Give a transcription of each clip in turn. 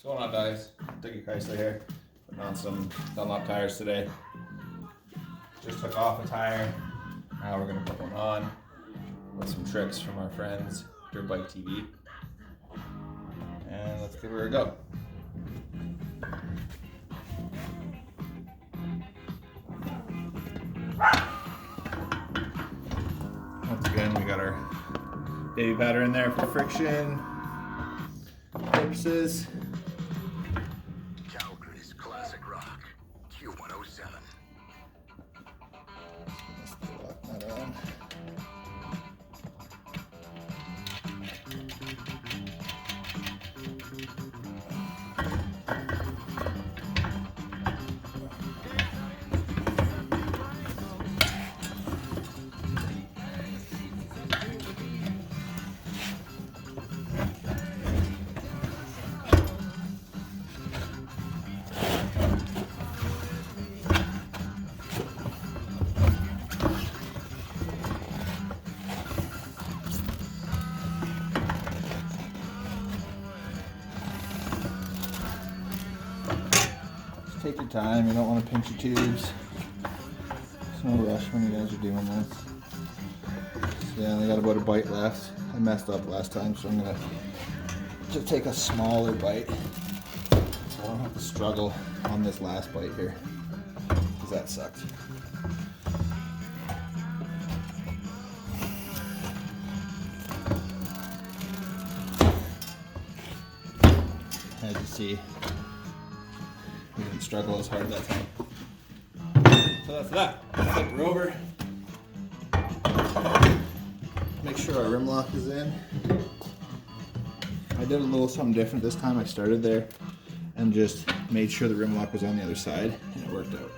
What's going on, guys? Dickie Chrysler here, putting on some Dunlop tires today. Just took off a tire. Now we're gonna put one on with some tricks from our friends Dirt Bike TV. And let's give her a go. Once again, we got our baby powder in there for friction purposes. Calgary's classic rock, Q107. Let's lock that on. Take your time, you don't want to pinch your tubes. There's no rush when you guys are doing this. So yeah, I got about a bite left. I messed up last time, so I'm gonna just take a smaller bite so I don't have to struggle on this last bite here, because that sucked. As you see, we didn't struggle as hard that time. So that's that. Flip her over. Make sure our rim lock is in. I did a little something different this time. I started there and just made sure the rim lock was on the other side, and it worked out.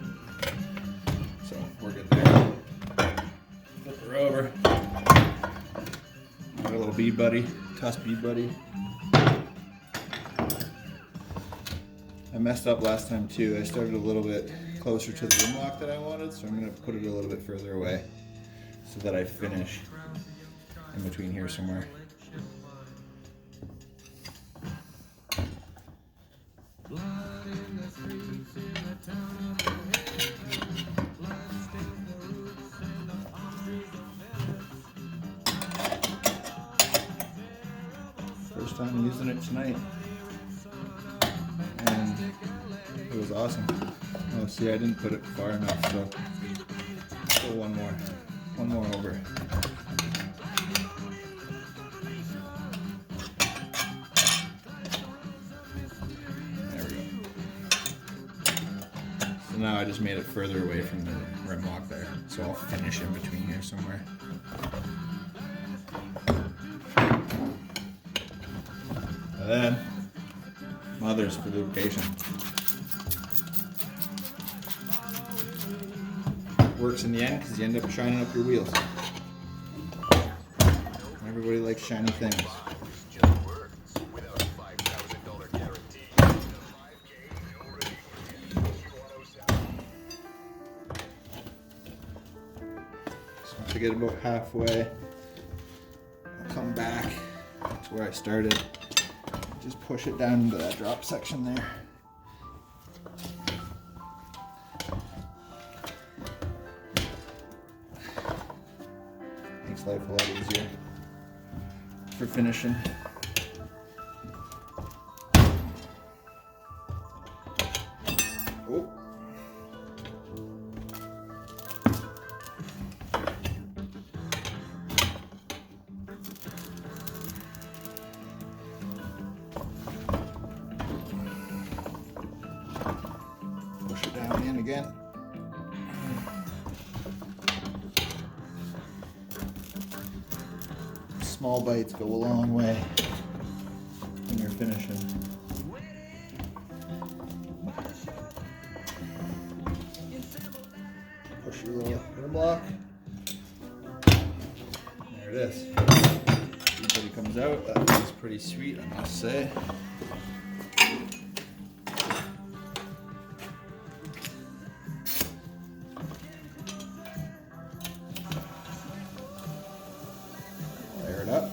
So we're good there. Flip her over. Got a little bead buddy, Tuss bead buddy. I messed up last time too. I started a little bit closer to the rim lock that I wanted, so I'm going to put it a little bit further away so that I finish in between here somewhere. First time using it tonight. And it was awesome. Oh, see, I didn't put it far enough, so go one more over. There we go. So now I just made it further away from the rim lock there, so I'll finish in between here somewhere. And then mothers for lubrication. Works in the end because you end up shining up your wheels. Everybody likes shiny things. So once I get about halfway, I'll come back to where I started. Just push it down into that drop section there. Makes life a lot easier for finishing. Oh. Push it down in again. Small bites go a long way when you're finishing. Push your little rim block. There it is. Everybody comes out. That feels pretty sweet, I must say. Layer it up.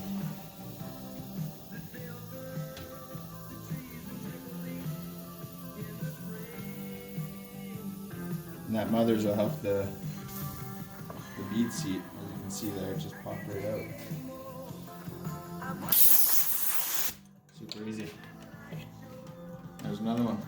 And that mother's will help the bead seat. As you can see there, it just popped right out. Super easy. There's another one.